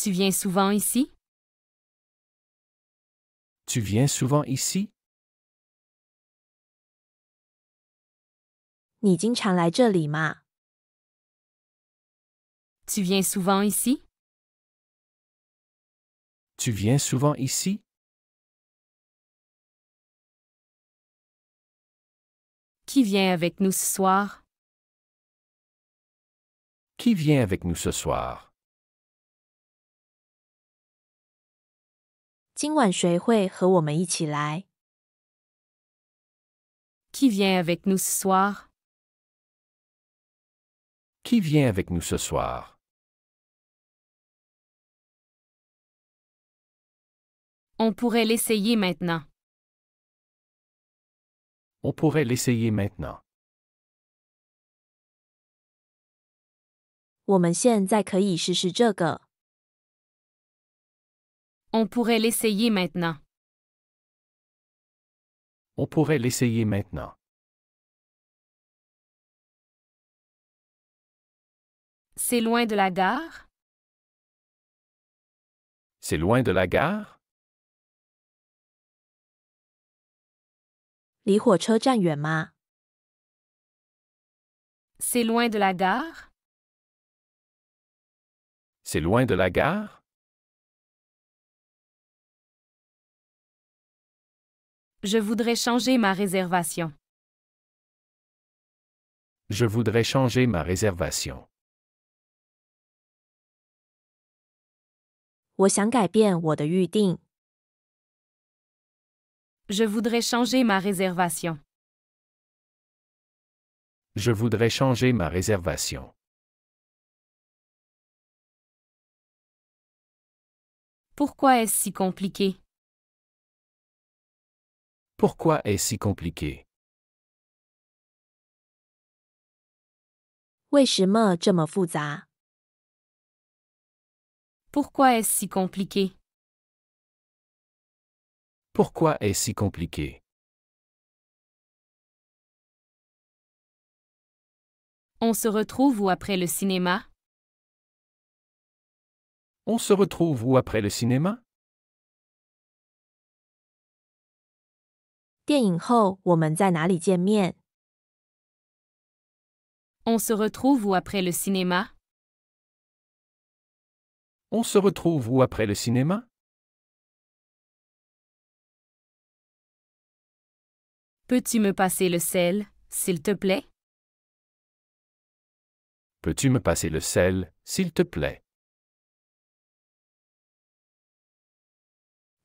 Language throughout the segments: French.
Tu viens souvent ici? Tu viens souvent ici? 你经常来这里吗？ Tu viens souvent ici? Tu viens souvent ici? Qui vient avec nous ce soir? Qui vient avec nous ce soir? 今晚谁会和我们一起来？ Qui vient avec nous ce soir? Qui vient avec nous ce soir? On pourrait l'essayer maintenant. On pourrait l'essayer maintenant. 我们现在可以试试这个。 On pourrait l'essayer maintenant. On pourrait l'essayer maintenant. C'est loin de la gare? C'est loin de la gare? 离火车站远吗？ C'est loin de la gare? C'est loin de la gare? Je voudrais changer ma réservation. Je voudrais changer ma réservation. 我想改变我的预定。 Je voudrais changer ma réservation. Je voudrais changer ma réservation. Pourquoi est-ce si compliqué? Pourquoi est-ce si compliqué? 为什么这么复杂？ Pourquoi est-ce si compliqué? Pourquoi est-ce si compliqué? On se retrouve où après le cinéma? On se retrouve où après le cinéma? 电影后我们在哪里见面？ On se retrouve où après le cinéma? On se retrouve où après le cinéma? Peux-tu me passer le sel, s'il te plaît? Peux-tu me passer le sel, s'il te plaît?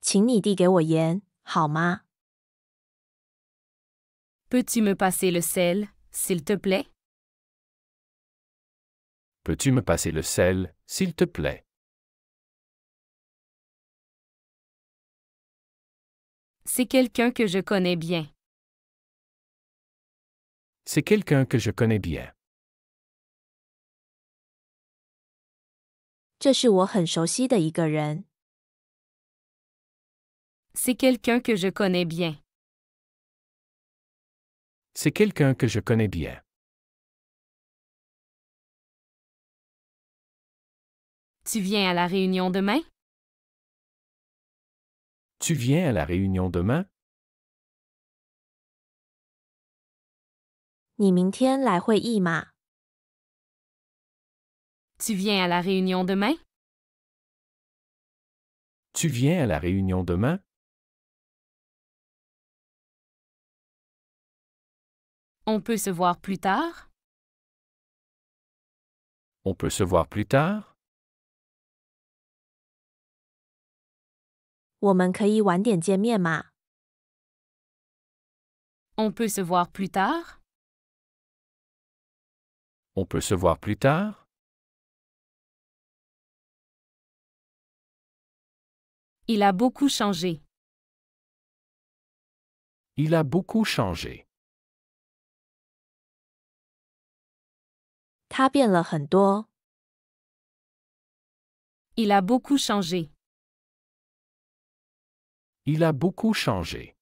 请你递给我盐，好吗？ Peux-tu me passer le sel, s'il te plaît? Peux-tu me passer le sel, s'il te plaît? C'est quelqu'un que je connais bien. C'est quelqu'un que je connais bien. 这是我很熟悉的一个人。 C'est quelqu'un que je connais bien. C'est quelqu'un que je connais bien. Tu viens à la réunion demain? Tu viens à la réunion demain? 你明天来会议吗？ Tu viens à la réunion demain? Tu viens à la réunion demain? On peut se voir plus tard? On peut se voir plus tard? 我们可以晚点见面吗？ On peut se voir plus tard? On peut se voir plus tard? Il a beaucoup changé. Il a beaucoup changé. 他变了很多。 Il a beaucoup changé. Il a beaucoup changé.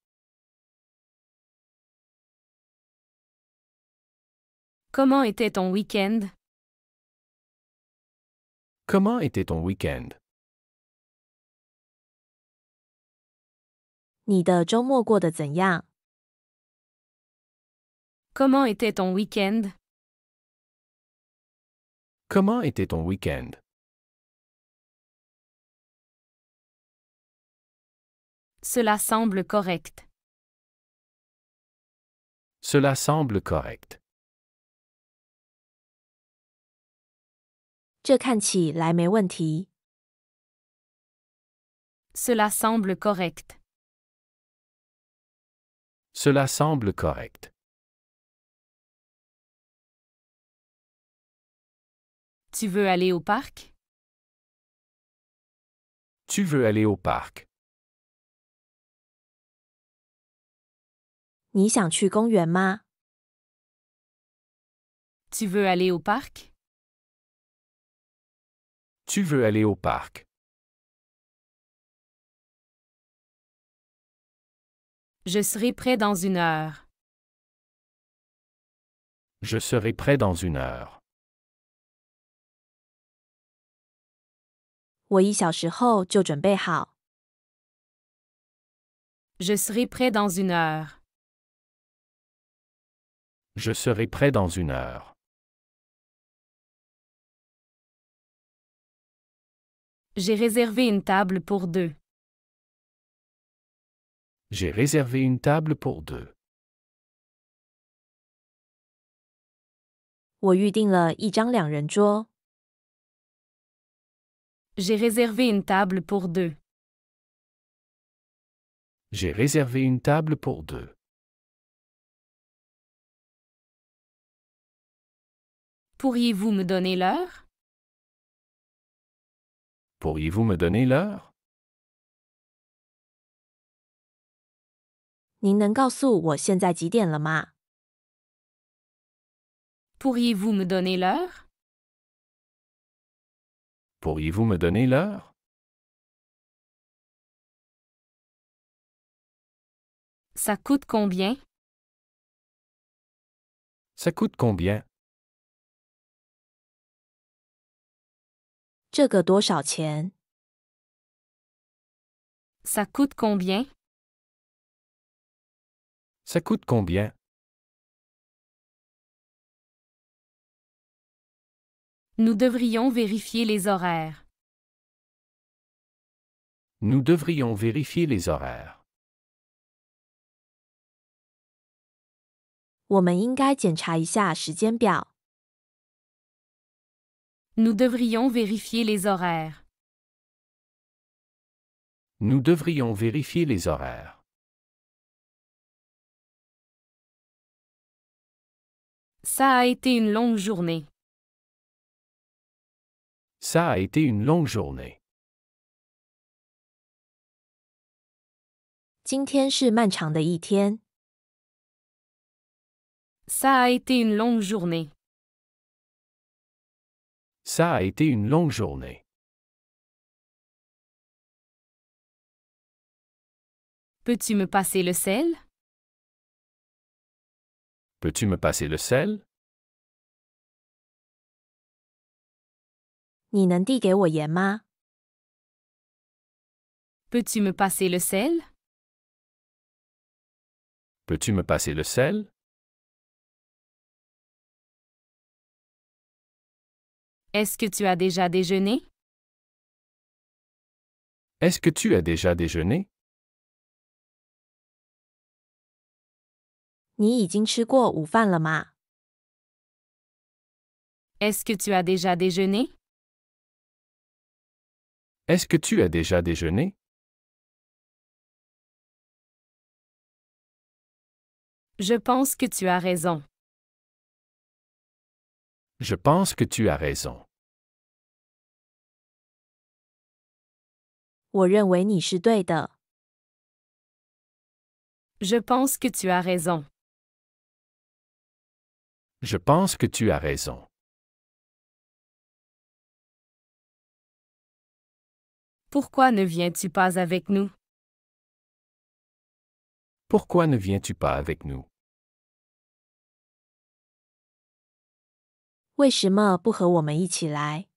Comment était ton week-end? Comment était ton week-end? 你的周末过得怎样？ Comment était ton week-end? Comment était ton week-end? Cela semble correct. Cela semble correct. 这看起来没问题。 Cela semble correct. Cela semble correct. Tu veux aller au parc? Tu veux aller au parc? 你想去公园吗？ Tu veux aller au parc? Tu veux aller au parc? Je serai prêt dans 1 heure. Je serai prêt dans 1 heure. 我1小时后就准备好。 Je serai prêt dans 1 heure. Je serai prêt dans 1 heure. J'ai réservé une table pour 2. J'ai réservé une table pour 2. 我预订了一张2人桌。 J'ai réservé une table pour 2. J'ai réservé une table pour 2. Pourriez-vous me donner l'heure? Pourriez-vous me donner l'heure? 您能告诉我现在几点了吗？ Pourriez-vous me donner l'heure? Pourriez-vous me donner l'heure? Ça coûte combien? Ça coûte combien? 这个多少钱？ Ça coûte combien? Ça coûte combien? Nous devrions vérifier les horaires. Nous devrions vérifier les horaires. 我们应该检查一下时间表。 Nous devrions vérifier les horaires. Nous devrions vérifier les horaires. Ça a été une longue journée. Ça a été une longue journée. 今天是漫长的一天。 Ça a été une longue journée. Ça a été une longue journée. Peux-tu me passer le sel? Peux-tu me passer le sel? 你能递给我盐吗？ Peux-tu me passer le sel? Peux-tu me passer le sel? Est-ce que tu as déjà déjeuné? Est-ce que tu as déjà déjeuné? 你已经吃过午饭了吗？ Est-ce que tu as déjà déjeuné? Est-ce que tu as déjà déjeuné? Je pense que tu as raison. Je pense que tu as raison. 我认为你是对的。 Je pense que tu as raison. Je pense que tu as raison. Pourquoi ne viens-tu pas avec nous? Pourquoi ne viens-tu pas avec nous? 为什么不和我们一起来？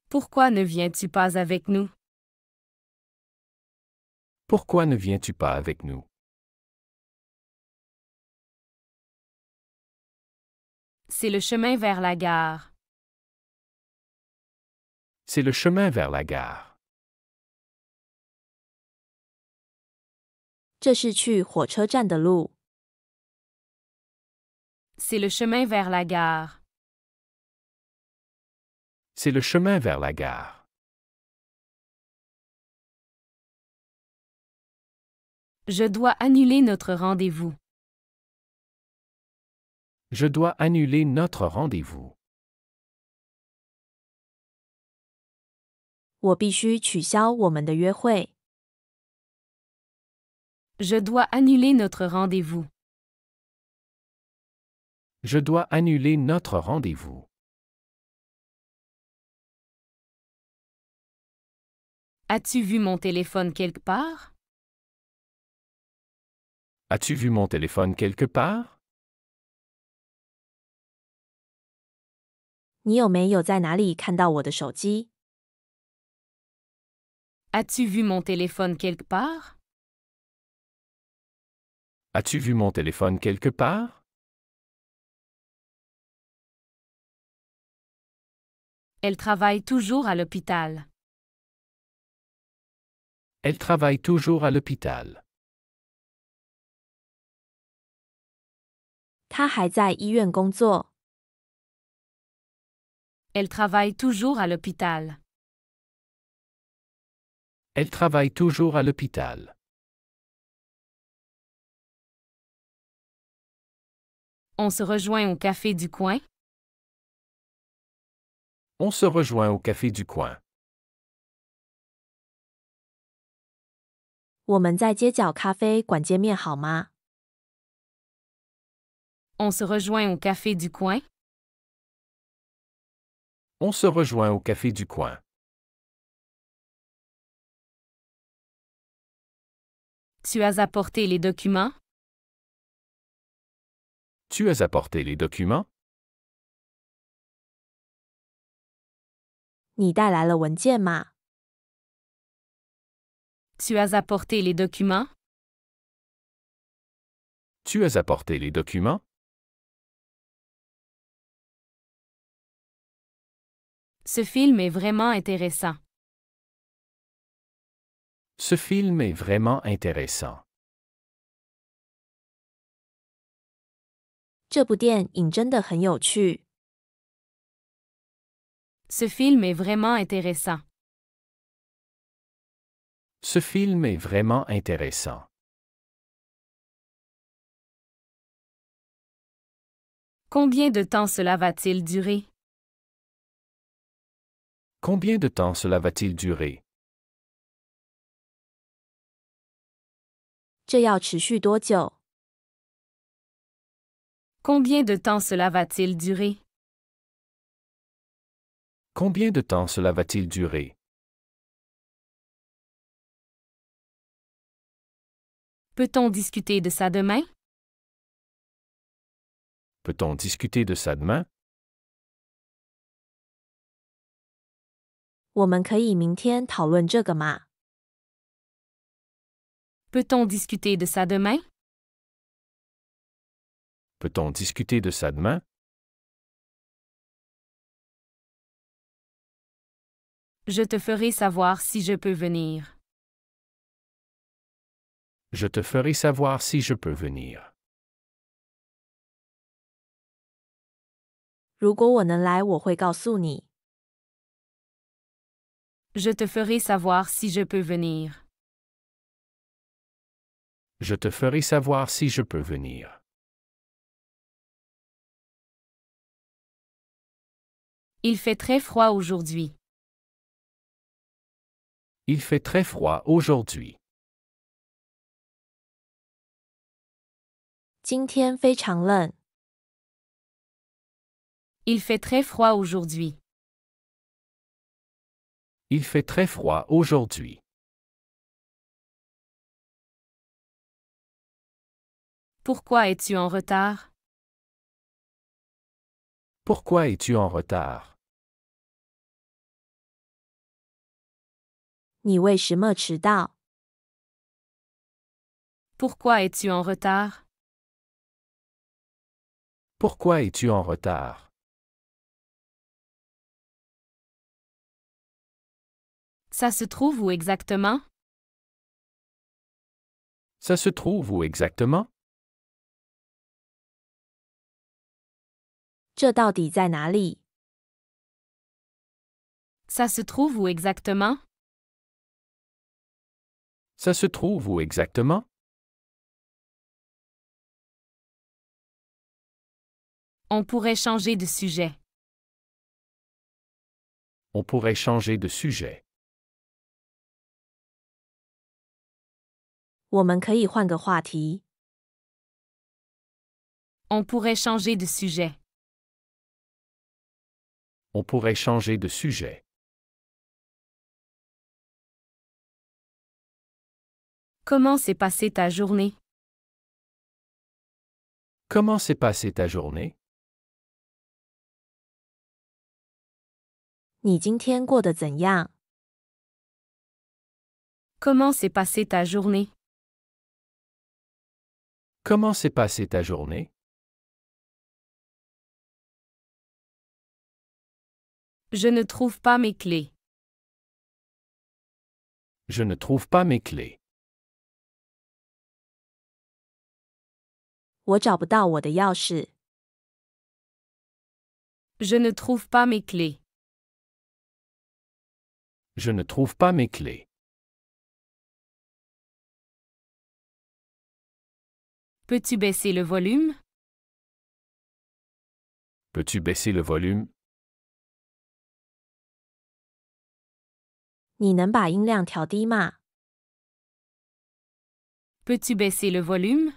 Pourquoi ne viens-tu pas avec nous? Pourquoi ne viens-tu pas avec nous? C'est le chemin vers la gare. C'est le chemin vers la gare. 这是去火车站的路。C'est le chemin vers la gare. C'est le chemin vers la gare. Je dois annuler notre rendez-vous. Je dois annuler notre rendez-vous. 我必须取消我们的约会。Je dois annuler notre rendez-vous. Je dois annuler notre rendez-vous. As-tu vu mon téléphone quelque part? As-tu vu mon téléphone quelque part? 你有没有在哪里看到我的手机？ As-tu vu mon téléphone quelque part? As-tu vu mon téléphone quelque part? Elle travaille toujours à l'hôpital. Elle travaille toujours à l'hôpital. 他还在医院工作。 Elle travaille toujours à l'hôpital. Elle travaille toujours à l'hôpital. On se rejoint au café du coin. On se rejoint au café du coin. 我们在街角咖啡馆见面好吗？ On se rejoint au café du coin. On se rejoint au café du coin. Tu as apporté les documents? Tu as apporté les documents? 你带来了文件吗？ Tu as apporté les documents? Tu as apporté les documents? Ce film est vraiment intéressant. Ce film est vraiment intéressant. 这部电影真的很有趣。 Ce film est vraiment intéressant. Ce film est vraiment intéressant. Combien de temps cela va-t-il durer? Combien de temps cela va-t-il durer? 这要持续多久？ Combien de temps cela va-t-il durer? Combien de temps cela va-t-il durer? Peut-on discuter de ça demain? Peut-on discuter de ça demain? 我们可以明天讨论这个吗？ Peut-on discuter de ça demain? Peut-on discuter de ça demain? Je te ferai savoir si je peux venir. Je te ferai savoir si je peux venir. 如果我能来，我会告诉你。 Je te ferai savoir si je peux venir. Je te ferai savoir si je peux venir. Il fait très froid aujourd'hui. Il fait très froid aujourd'hui. 今天非常冷。 Il fait très froid aujourd'hui. Il fait très froid aujourd'hui. Pourquoi es-tu en retard? Pourquoi es-tu en retard? 你为什么迟到？ Pourquoi es-tu en retard? Pourquoi es-tu en retard? Ça se trouve où exactement? Ça se trouve où exactement? 这到底在哪里？ Ça se trouve où exactement? Ça se trouve où exactement? On pourrait changer de sujet. On pourrait changer de sujet. 我们可以换个话题。 On pourrait changer de sujet. On pourrait changer de sujet. Comment s'est passée ta journée? Comment s'est passée ta journée? 你今天过得怎样？ Comment s'est passée ta journée? Comment s'est passée ta journée? Je ne trouve pas mes clés. Je ne trouve pas mes clés. 我找不到我的钥匙。 Je ne trouve pas mes clés. Je ne trouve pas mes clés. Peux-tu baisser le volume? Peux-tu baisser le volume? 你能把音量调低吗？ Peux-tu baisser le volume?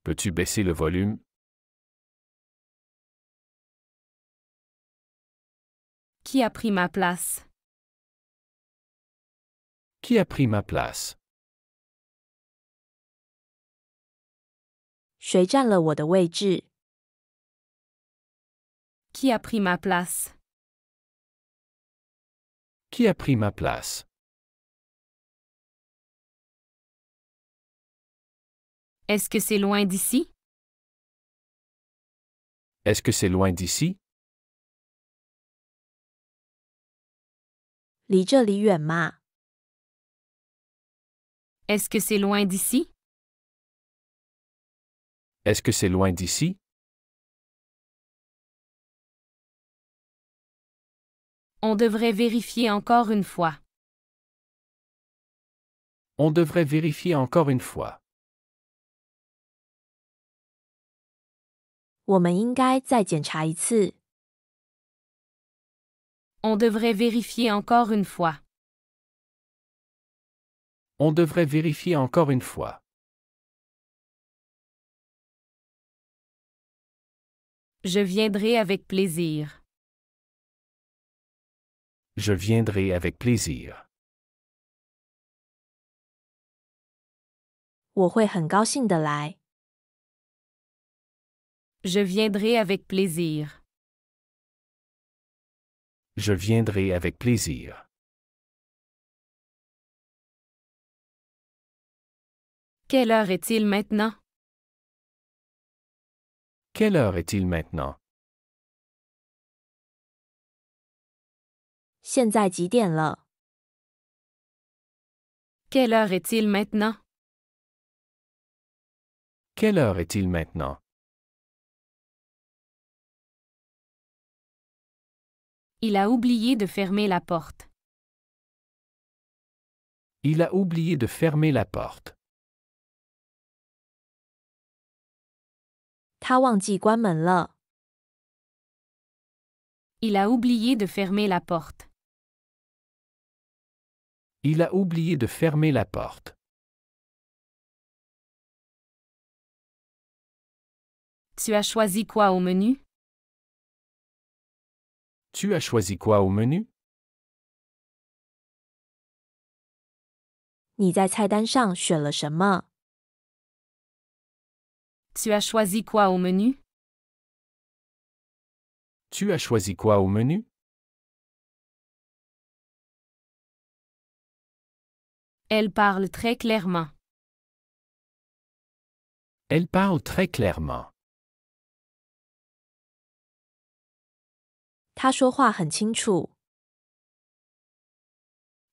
Peux-tu baisser le volume? Qui a pris ma place? Qui a pris ma place? 谁占了我的位置？ Qui a pris ma place? Qui a pris ma place? Est-ce que c'est loin d'ici? Est-ce que c'est loin d'ici? 离这里远吗？ Est-ce que c'est loin d'ici? Est-ce que c'est loin d'ici? On devrait vérifier encore une fois. On devrait vérifier encore une fois. 我们应该再检查一次。 On devrait vérifier encore une fois. On devrait vérifier encore une fois. Je viendrai avec plaisir. Je viendrai avec plaisir. 我会很高兴的来。 Je viendrai avec plaisir. Je viendrai avec plaisir. Quelle heure est-il maintenant? Quelle heure est-il maintenant? 现在几点了？ Quelle heure est-il maintenant? Quelle heure est-il maintenant? Il a oublié de fermer la porte. Il a oublié de fermer la porte. 他忘记关门了。 Il a oublié de fermer la porte. Il a oublié de fermer la porte. Tu as choisi quoi au menu? Tu as choisi quoi au menu? 你在菜单上选了什么？ Tu as choisi quoi au menu? Tu as choisi quoi au menu? Elle parle très clairement. Elle parle très clairement. 他说话很清楚。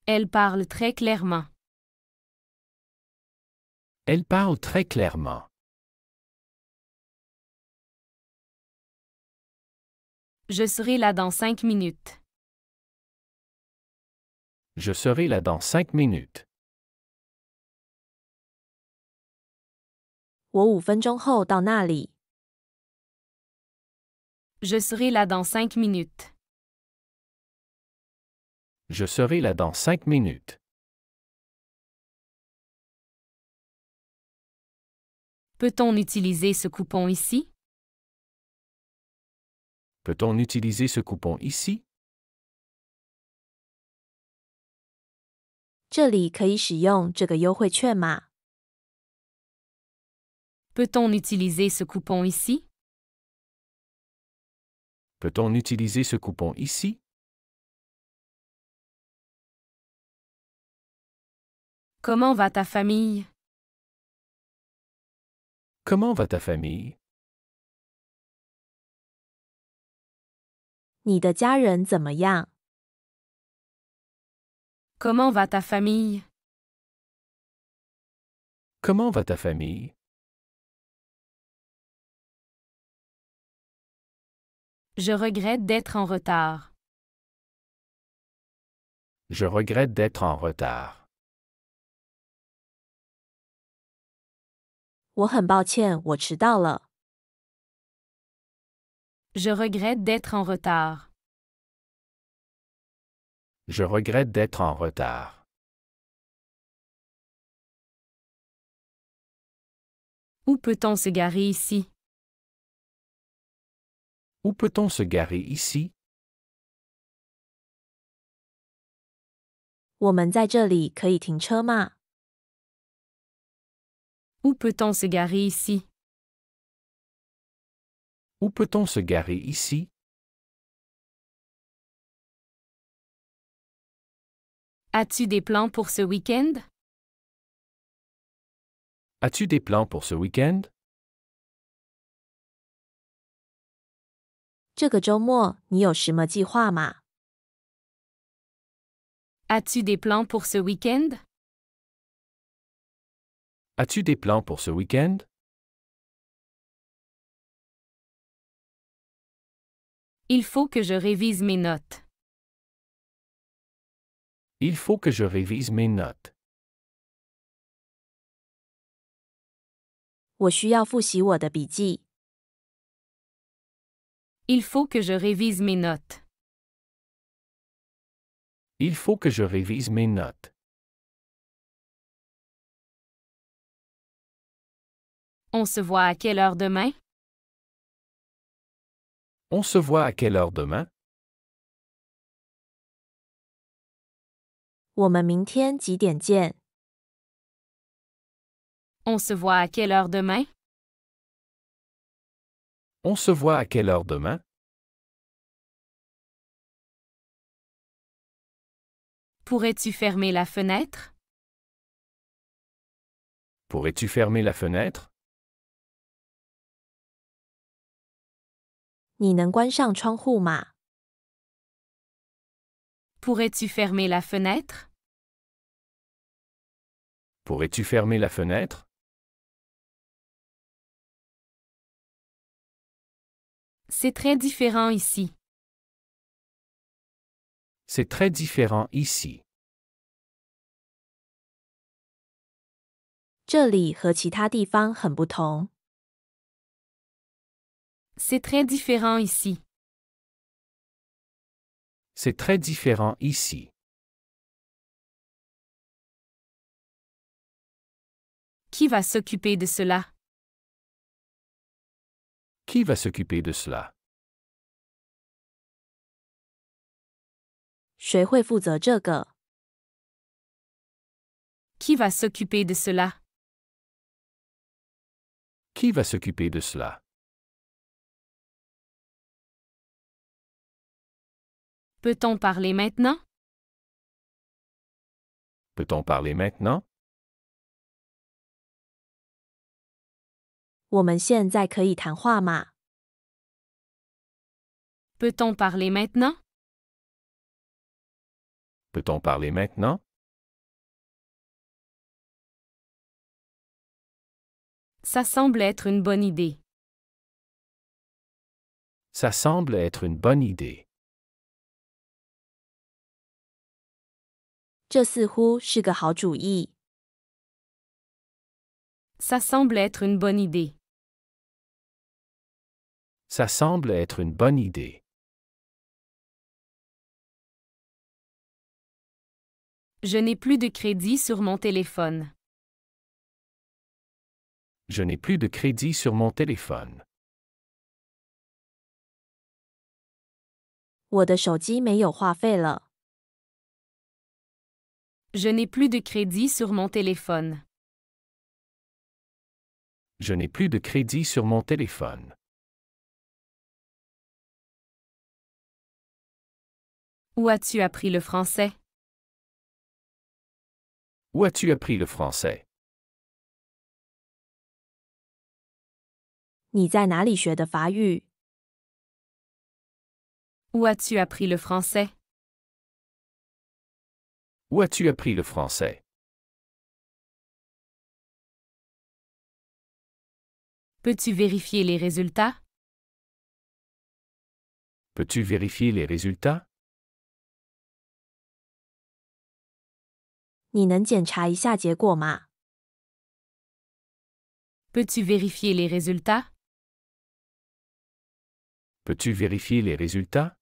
Elle parle très clairement. Elle parle très clairement. Je serai là dans 5 minutes. Je serai là dans 5 minutes. 我5分钟后到那里。 Je serai là dans 5 minutes. Je serai là dans 5 minutes. Peut-on utiliser ce coupon ici? Peut-on utiliser ce coupon ici? 这里可以使用这个优惠券码。 Peut-on utiliser ce coupon ici? Peut-on utiliser ce coupon ici? Comment va ta famille? Comment va ta famille? 你的家人怎么样？ Comment va ta famille? Comment va ta famille? Je regrette d'être en retard. Je regrette d'être en retard. 我很抱歉，我迟到了。 Je regrette d'être en retard. Je regrette d'être en retard. Où peut-on se garer ici? Où peut-on se garer ici? 我们在这里可以停车吗？ Où peut-on se garer ici? Où peut-on se garer ici? As-tu des plans pour ce week-end? As-tu des plans pour ce week-end? 这个周末你有什么计划吗？ As-tu des plans pour ce week-end? As-tu des plans pour ce week-end? Il faut que je révise mes notes. Il faut que je révise mes notes. 我需要复习我的笔记。 Il faut que je révise mes notes. Il faut que je révise mes notes. On se voit à quelle heure demain? On se voit à quelle heure demain? 我们明天几点见？ On se voit à quelle heure demain? On se voit à quelle heure demain? Pourrais-tu fermer la fenêtre? Pourrais-tu fermer la fenêtre? 你能关上窗户吗？ Pourrais-tu fermer la fenêtre? Pourrais-tu fermer la fenêtre? C'est très différent ici. C'est très différent ici. 这里和其他地方很不同。 C'est très différent ici. C'est très différent ici. Qui va s'occuper de cela? Qui va s'occuper de cela? 谁会负责这个？ Qui va s'occuper de cela? Qui va s'occuper de cela? Peut-on parler maintenant? Peut-on parler maintenant? 我们现在可以谈话吗？ Peut-on parler maintenant? Peut-on parler maintenant? Ça semble être une bonne idée. Ça semble être une bonne idée. 这似乎是个好主意。 Ça semble être une bonne idée. Ça semble être une bonne idée. Je n'ai plus de crédit sur mon téléphone. Je n'ai plus de crédit sur mon téléphone. 我的手机没有话费了。 Je n'ai plus de crédit sur mon téléphone. Je n'ai plus de crédit sur mon téléphone. Où as-tu appris le français? Où as-tu appris le français? 你在哪里学的法语？ Où as-tu appris le français? Où as-tu appris le français? Peux-tu vérifier les résultats? Peux-tu vérifier les résultats? 你能检查一下结果吗？ Peux-tu vérifier les résultats? Peux-tu vérifier les résultats?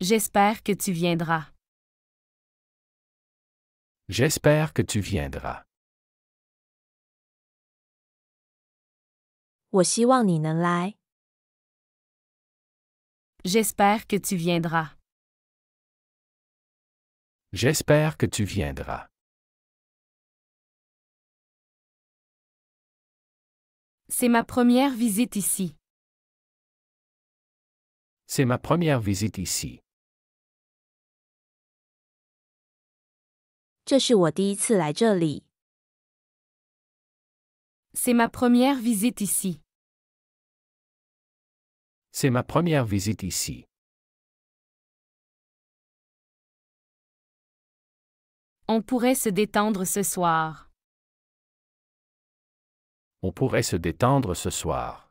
J'espère que tu viendras. J'espère que tu viendras. 我希望你能来。 J'espère que tu viendras. J'espère que tu viendras. C'est ma première visite ici. C'est ma première visite ici. 这是我第一次来这里。 C'est ma première visite ici. C'est ma première visite ici. On pourrait se détendre ce soir. On pourrait se détendre ce soir.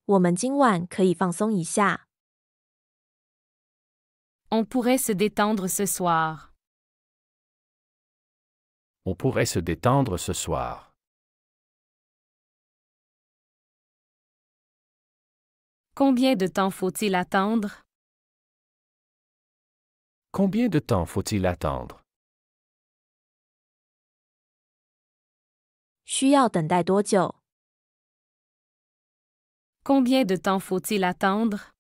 我们今晚可以放松一下。 On pourrait se détendre ce soir. On pourrait se détendre ce soir. Combien de temps faut-il attendre? Combien de temps faut-il attendre? 需要等待多久？ Combien de temps faut-il attendre?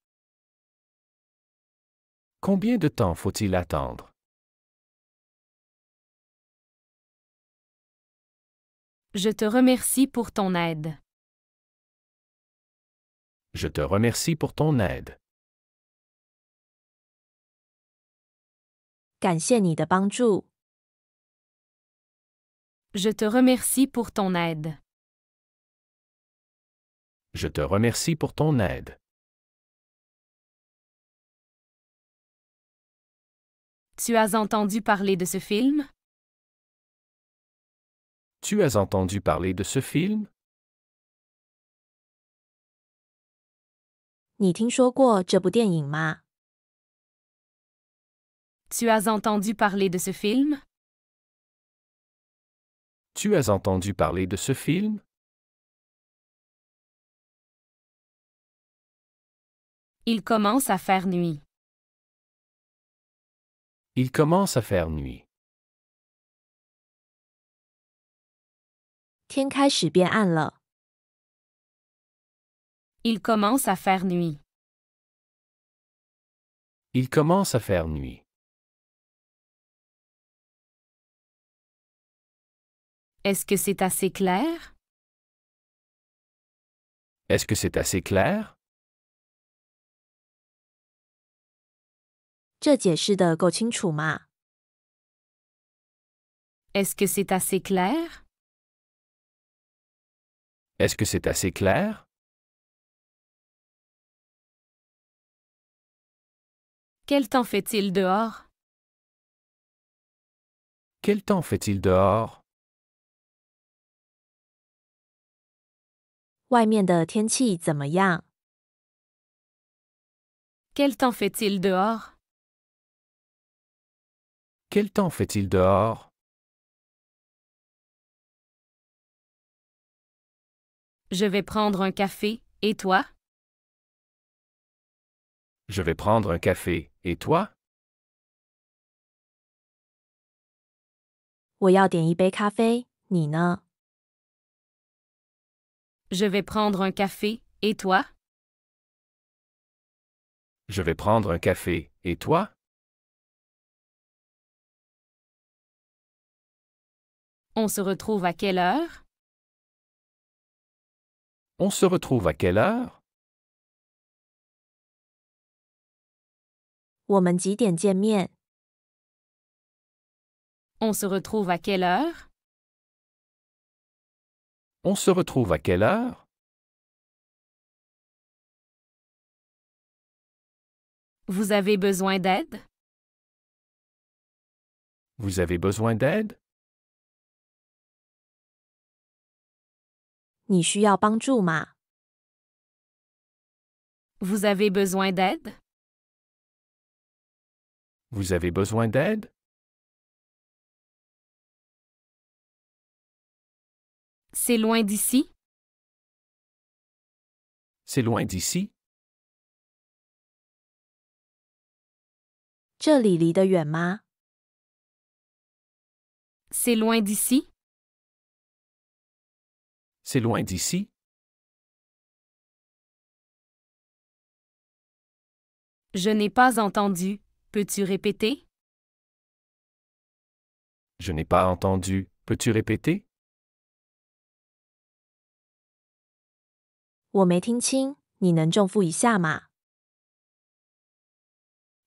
Combien de temps faut-il attendre? Je te remercie pour ton aide. Je te remercie pour ton aide. 感谢你的帮助。 Je te remercie pour ton aide. Je te remercie pour ton aide. Tu as entendu parler de ce film? Tu as entendu parler de ce film? 你听说过这部电影吗？ Tu as entendu parler de ce film? Tu as entendu parler de ce film? Il commence à faire nuit. Il commence à faire nuit. 天开始变暗了。 Il commence à faire nuit. Il commence à faire nuit. Est-ce que c'est assez clair? Est-ce que c'est assez clair? 这解释的够清楚吗？ Est-ce que c'est assez clair? Est-ce que c'est assez clair? Quel temps fait-il dehors? Quel temps fait-il dehors? 外面的天气怎么样？ Quel temps fait-il dehors? Quel temps fait-il dehors? Je vais prendre un café, et toi? Je vais prendre un café, et toi? 我要点一杯咖啡，你呢？ Je vais prendre un café, et toi? Je vais prendre un café, et toi? On se retrouve à quelle heure? On se retrouve à quelle heure? 我们几点见面？ On se retrouve à quelle heure? On se retrouve à quelle heure? Vous avez besoin d'aide? Vous avez besoin d'aide? 你需要帮助吗？ Vous avez besoin d'aide? Vous avez besoin d'aide? C'est loin d'ici? C'est loin d'ici? 这里离得远吗？ C'est loin d'ici? C'est loin d'ici? Je n'ai pas entendu. Peux-tu répéter? Je n'ai pas entendu. Peux-tu répéter? 我没听清，你能重复一下吗？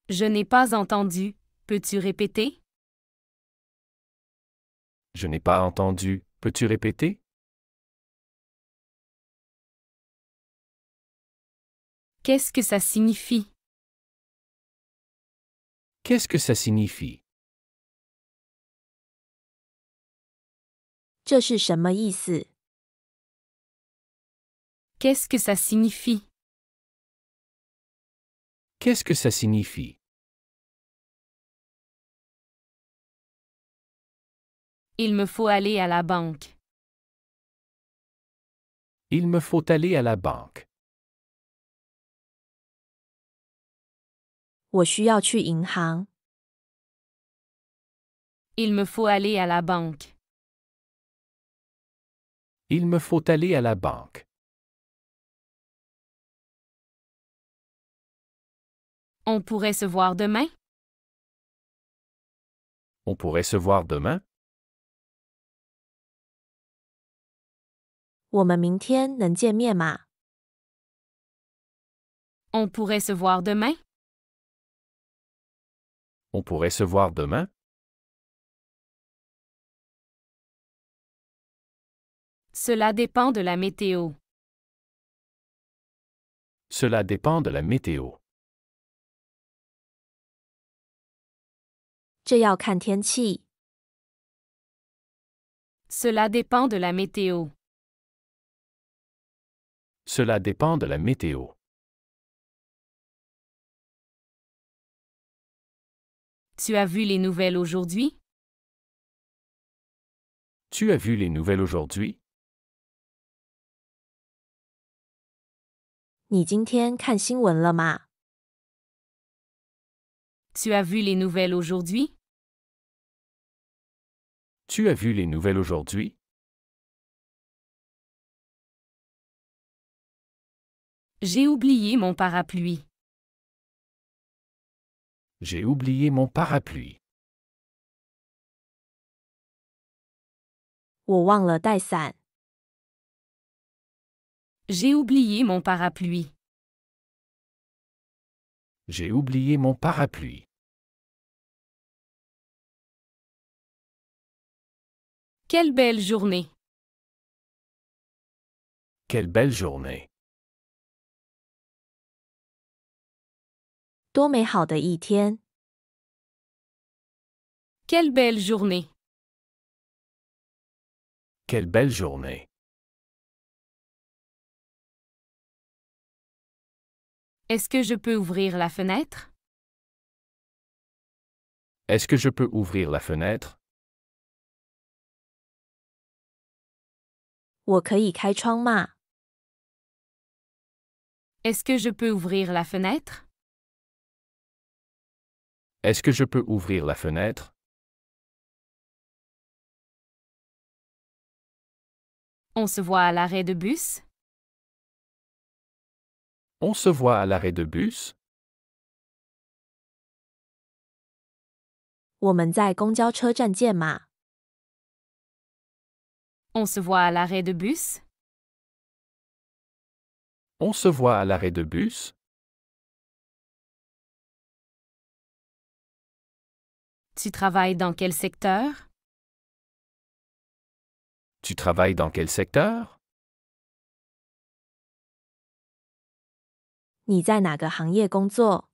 Je n'ai pas entendu. Peux-tu répéter? Je n'ai pas entendu. Peux-tu répéter? Qu'est-ce que ça signifie? Qu'est-ce que ça signifie? 这是什么意思？ Qu'est-ce que ça signifie? Qu'est-ce que ça signifie? Il me faut aller à la banque. Il me faut aller à la banque. 我需要去银行。 Il me faut aller à la banque. Il me faut aller à la banque. On pourrait se voir demain? On pourrait se voir demain? 我们明天能见面吗？ On pourrait se voir demain? On pourrait se voir demain? Cela dépend de la météo. Cela dépend de la météo. 这要看天气。 Cela dépend de la météo. Cela dépend de la météo. Tu as vu les nouvelles aujourd'hui? Tu as vu les nouvelles aujourd'hui? 你今天看新闻了吗？ Tu as vu les nouvelles aujourd'hui? Tu as vu les nouvelles aujourd'hui? J'ai oublié mon parapluie. J'ai oublié mon parapluie. 我忘了带伞。 J'ai oublié mon parapluie. J'ai oublié mon parapluie. Quelle belle journée! Quelle belle journée! 多美好的一天！ Quelle belle journée! Quelle belle journée! Est-ce que je peux ouvrir la fenêtre? Est-ce que je peux ouvrir la fenêtre? 我可以开窗吗？ Est-ce que je peux ouvrir la fenêtre? Est-ce que je peux ouvrir la fenêtre? On se voit à l'arrêt de bus? On se voit à l'arrêt de bus? 我们在公交车站见吗？ On se voit à l'arrêt de bus? On se voit à l'arrêt de bus? Tu travailles dans quel secteur? Tu travailles dans quel secteur? 你在哪个行业工作？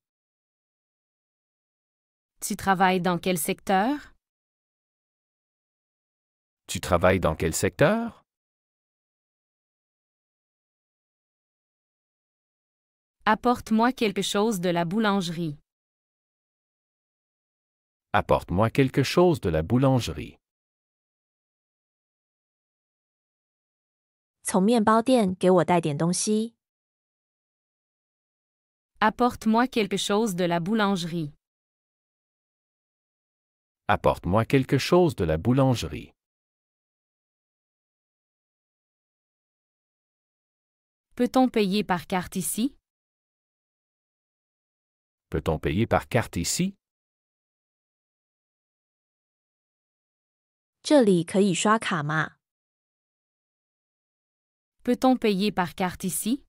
Tu travailles dans quel secteur? Tu travailles dans quel secteur? Apporte-moi quelque chose de la boulangerie. Apporte-moi quelque chose de la boulangerie. 从面包店给我带点东西。 Apporte-moi quelque chose de la boulangerie. Apporte-moi quelque chose de la boulangerie. Peut-on payer par carte ici? Peut-on payer par carte ici? 这里可以刷卡吗？ Peut-on payer par carte ici?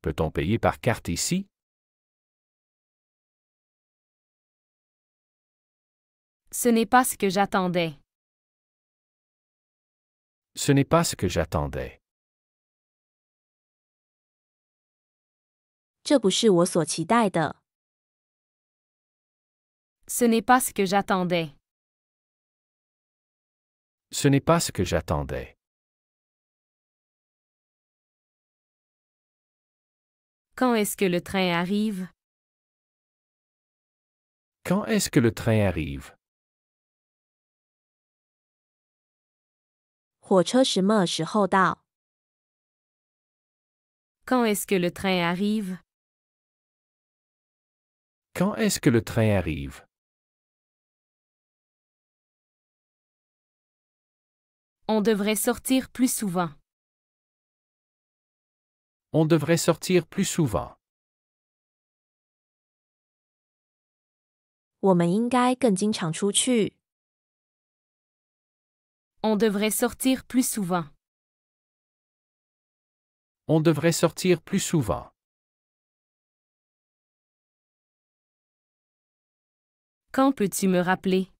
Peut-on payer par carte ici? Ce n'est pas ce que j'attendais. Ce n'est pas ce que j'attendais. 这不是我所期待的。 Ce n'est pas ce que j'attendais. Ce n'est pas ce que j'attendais. Quand est-ce que le train arrive? Quand est-ce que le train arrive? 火车什么时候到？ Quand est-ce que le train arrive? Quand est-ce que le train arrive? On devrait sortir plus souvent. On devrait sortir plus souvent. 我们应该更经常出去。 On devrait sortir plus souvent. On devrait sortir plus souvent. Quand peux-tu me rappeler?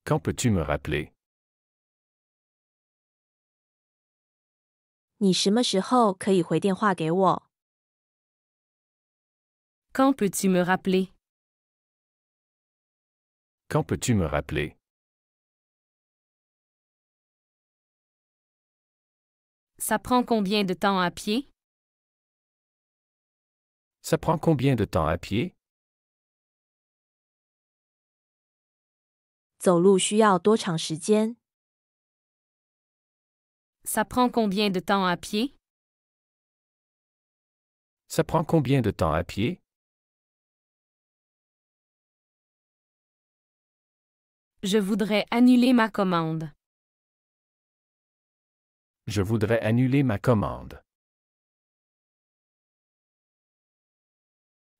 Quand peux-tu me rappeler? 你什么时候可以回电话给我？ Quand peux-tu me rappeler? Quand peux-tu me rappeler? Ça prend combien de temps à pied? Ça prend combien de temps à pied? 走路需要多长时间？ Ça prend combien de temps à pied? Ça prend combien de temps à pied? Je voudrais annuler ma commande. Je voudrais annuler ma commande.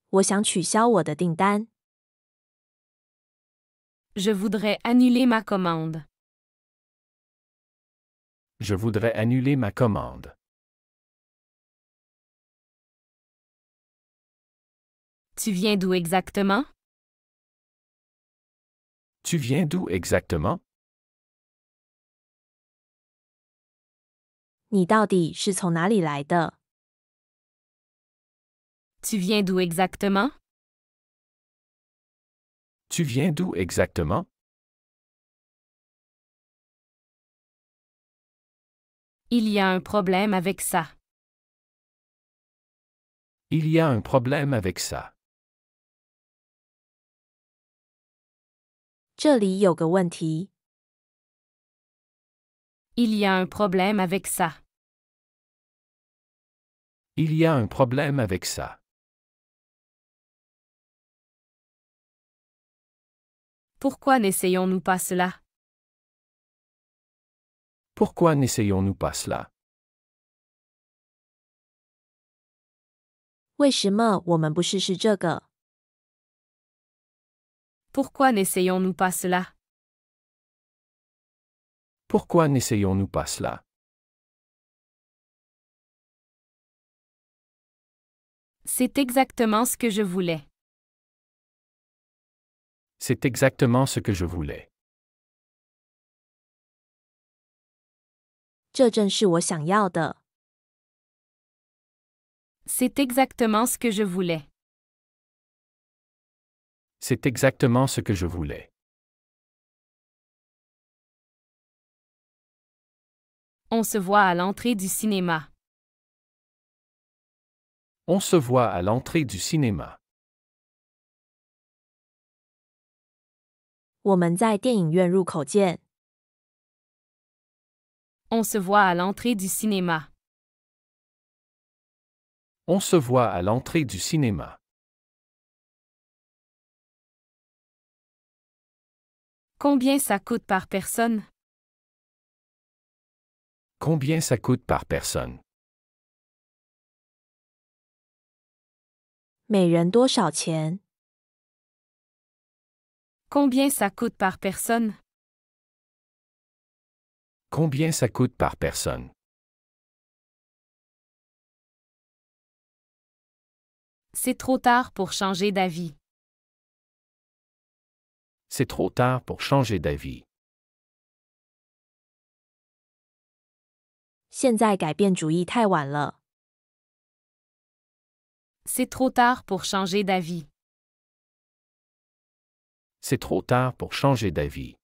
我想取消我的订单。 Je voudrais annuler ma commande. Je voudrais annuler ma commande. Tu viens d'où exactement? Tu viens d'où exactement? 你到底是从哪里来的？ Tu viens d'où exactement? Tu viens d'où exactement? Il y a un problème avec ça. Il y a un problème avec ça. 这里有个问题。 Il y a un problème avec ça. Il y a un problème avec ça. Pourquoi n'essayons-nous pas cela? Pourquoi n'essayons-nous pas cela? 为什么我们不试试这个？ Pourquoi n'essayons-nous pas cela? Pourquoi n'essayons-nous pas cela? C'est exactement ce que je voulais. C'est exactement ce que je voulais. 这正是我想要的。 C'est exactement ce que je voulais. C'est exactement ce que je voulais. On se voit à l'entrée du cinéma. On se voit à l'entrée du cinéma. 我们在电影院入口见。 On se voit à l'entrée du cinéma. On se voit à l'entrée du cinéma. Combien ça coûte par personne? Combien ça coûte par personne? 每人多少钱？ Combien ça coûte par personne? Combien ça coûte par personne? C'est trop tard pour changer d'avis. C'est trop tard pour changer d'avis. 现在改变主意太晚了。 C'est trop tard pour changer d'avis. C'est trop tard pour changer d'avis.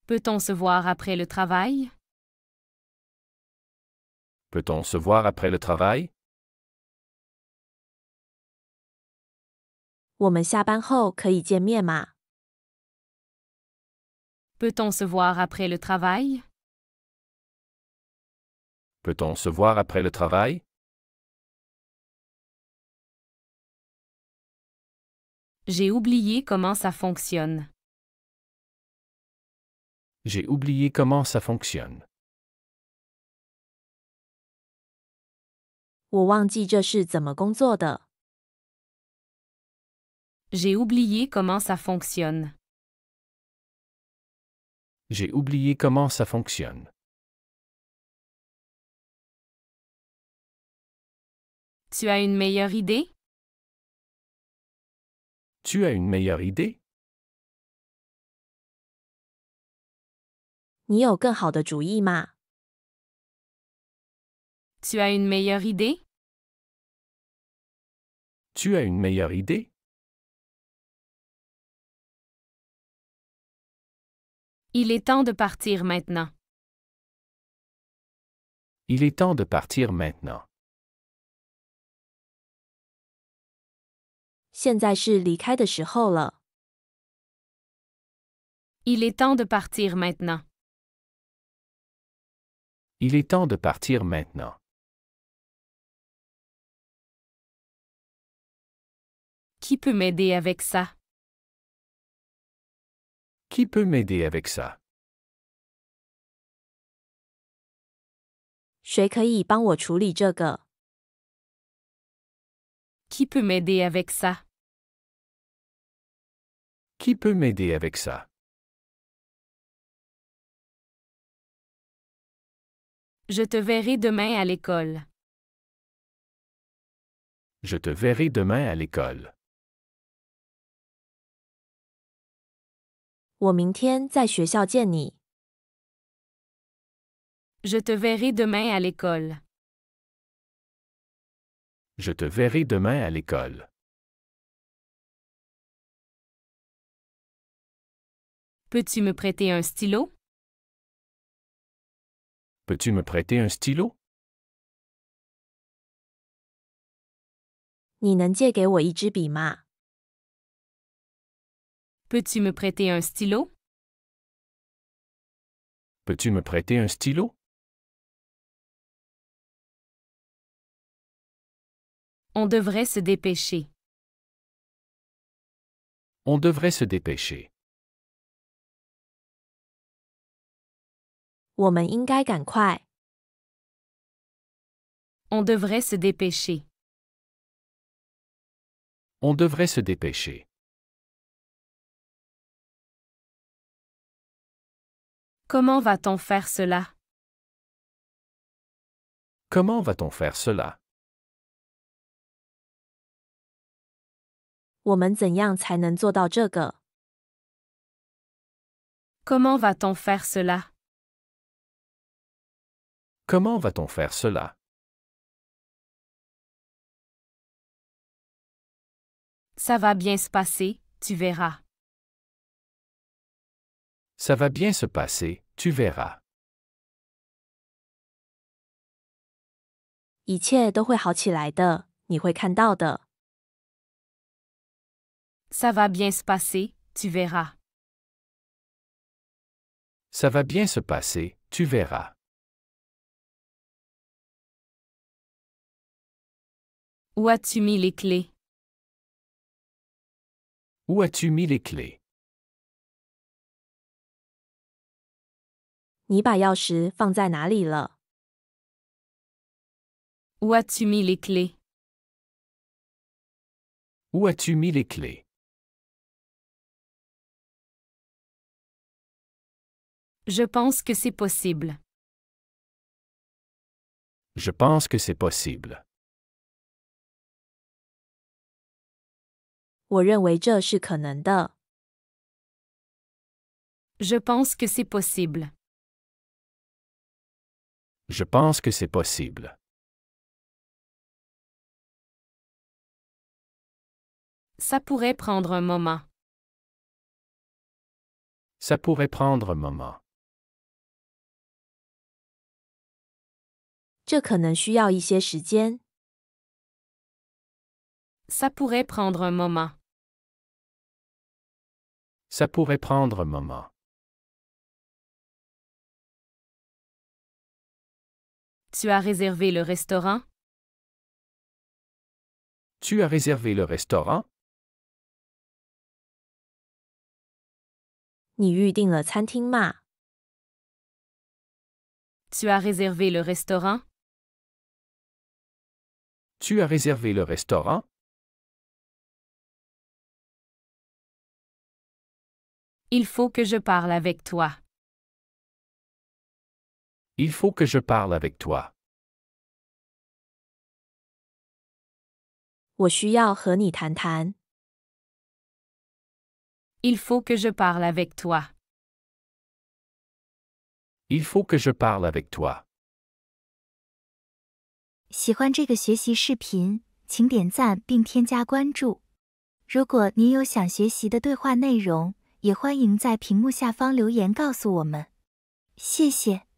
Peut-on se voir après le travail? Peut-on se voir après le travail? 我们下班后可以见面吗？ Peut-on se voir après le travail? Peut-on se voir après le travail? J'ai oublié comment ça fonctionne. J'ai oublié comment ça fonctionne. 我忘记这是怎么工作的。 J'ai oublié comment ça fonctionne. J'ai oublié comment ça fonctionne. Tu as une meilleure idée? Tu as une meilleure idée? 你有更好的主意吗？ Tu as une meilleure idée? Tu as une meilleure idée? Il est temps de partir maintenant. Il est temps de partir maintenant. 现在是离开的时候了。 Il est temps de partir maintenant. Il est temps de partir maintenant. Qui peut m'aider avec ça? Qui peut m'aider avec ça? 谁可以帮我处理这个？ Qui peut m'aider avec ça? Qui peut m'aider avec ça? Je te verrai demain à l'école. Je te verrai demain à l'école. 我明天在学校见你。Je te verrai demain à l'école. Je te verrai demain à l'école. Peux-tu me prêter un stylo? Peux-tu me prêter un stylo? 你能借给我一支笔吗？ Peux-tu me prêter un stylo? Peux-tu me prêter un stylo? On devrait se dépêcher. On devrait se dépêcher. 我们应该赶快。 On devrait se dépêcher. On devrait se dépêcher. Comment va-t-on faire cela? Comment va-t-on faire cela? 我们怎样才能做到这个？ Comment va-t-on faire cela? Comment va-t-on faire cela? Ça va bien se passer, tu verras. Ça va bien se passer, tu verras. 一切都会好起来的，你会看到的。 Ça va bien se passer, tu verras. Ça va bien se passer, tu verras. Où as-tu mis les clés? Où as-tu mis les clés? 你把钥匙放在哪里了？ Où as-tu mis les clés? Où as-tu mis les clés? Je pense que c'est possible. Je pense que c'est possible. 我认为这是可能的。 Je pense que c'est possible. Je pense que c'est possible. Ça pourrait prendre un moment. Ça pourrait prendre un moment. 这可能需要一些时间。 Ça pourrait prendre un moment. Ça pourrait prendre un moment. Tu as réservé le restaurant? Tu as réservé le restaurant? 你预定了餐厅吗？ Tu as réservé le restaurant? Tu as réservé le restaurant? Il faut que je parle avec toi. Il faut que je parle avec toi. 我需要和你谈谈。 Il faut que je parle avec toi. Il faut que je parle avec toi. 喜欢这个学习视频，请点赞并添加关注。如果您有想学习的对话内容，也欢迎在屏幕下方留言告诉我们。谢谢。